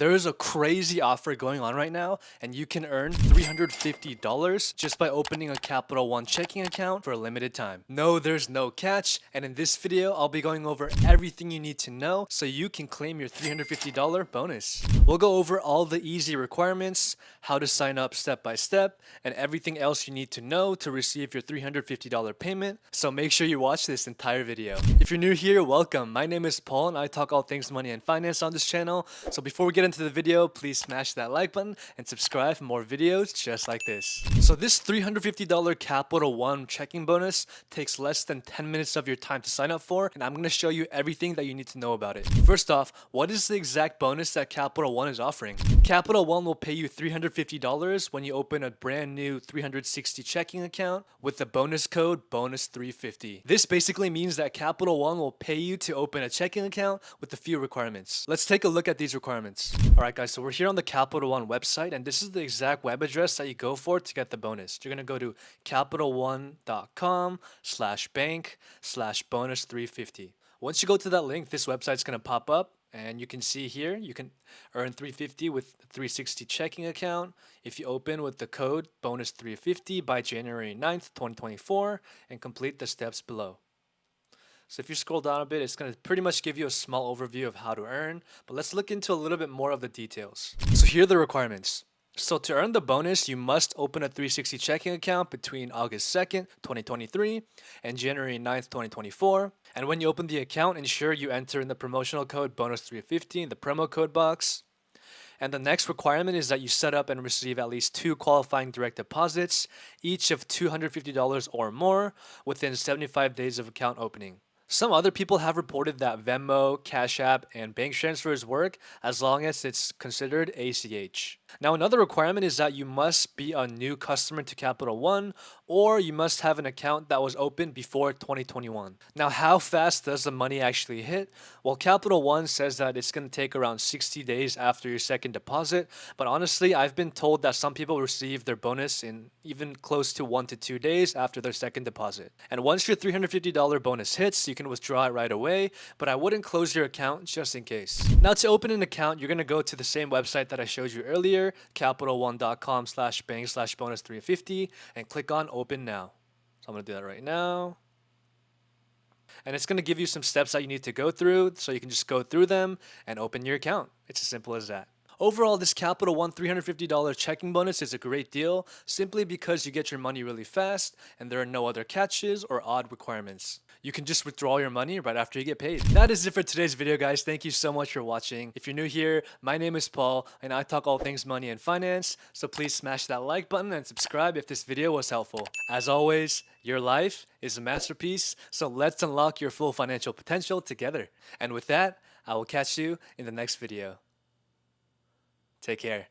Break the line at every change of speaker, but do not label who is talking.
There is a crazy offer going on right now, and you can earn $350 just by opening a Capital One checking account for a limited time. No, there's no catch, and in this video, I'll be going over everything you need to know so you can claim your $350 bonus. We'll go over all the easy requirements, how to sign up step by step, and everything else you need to know to receive your $350 payment, so make sure you watch this entire video. If you're new here, welcome. My name is Paul, and I talk all things money and finance on this channel, so before we get into the video, please smash that like button and subscribe for more videos just like this. So this $350 Capital One checking bonus takes less than 10 minutes of your time to sign up for, and I'm going to show you everything that you need to know about it. First off, what is the exact bonus that Capital One is offering? Capital One will pay you $350 when you open a brand new 360 checking account with the bonus code BONUS350. This basically means that Capital One will pay you to open a checking account with a few requirements. Let's take a look at these requirements. Alright guys, so we're here on the Capital One website, and this is the exact web address that you go for to get the bonus. You're going to go to capitalone.com/bank/bonus350. Once you go to that link, this website's going to pop up, and you can see here you can earn 350 with a 360 checking account if you open with the code bonus350 by January 9th, 2024 and complete the steps below. So if you scroll down a bit, it's going to pretty much give you a small overview of how to earn, but let's look into a little bit more of the details. So here are the requirements. So to earn the bonus, you must open a 360 checking account between August 2nd, 2023 and January 9th, 2024. And when you open the account, ensure you enter in the promotional code bonus350 in the promo code box. And the next requirement is that you set up and receive at least 2 qualifying direct deposits, each of $250 or more, within 75 days of account opening. Some other people have reported that Venmo, Cash App, and bank transfers work as long as it's considered ACH. Now, another requirement is that you must be a new customer to Capital One, or you must have an account that was opened before 2021. Now, how fast does the money actually hit? Well, Capital One says that it's going to take around 60 days after your second deposit, but honestly, I've been told that some people receive their bonus in even close to 1 to 2 days after their second deposit. And once your $350 bonus hits, you can withdraw it right away, but I wouldn't close your account just in case. Now, to open an account, you're going to go to the same website that I showed you earlier, capitalone.com/bank/bonus350, and click on open now. So I'm going to do that right now. And it's going to give you some steps that you need to go through, so you can just go through them and open your account. It's as simple as that. Overall, this Capital One $350 checking bonus is a great deal simply because you get your money really fast and there are no other catches or odd requirements. You can just withdraw your money right after you get paid. That is it for today's video, guys. Thank you so much for watching. If you're new here, my name is Paul and I talk all things money and finance, so please smash that like button and subscribe if this video was helpful. As always, your life is a masterpiece, so let's unlock your full financial potential together. And with that, I will catch you in the next video. Take care.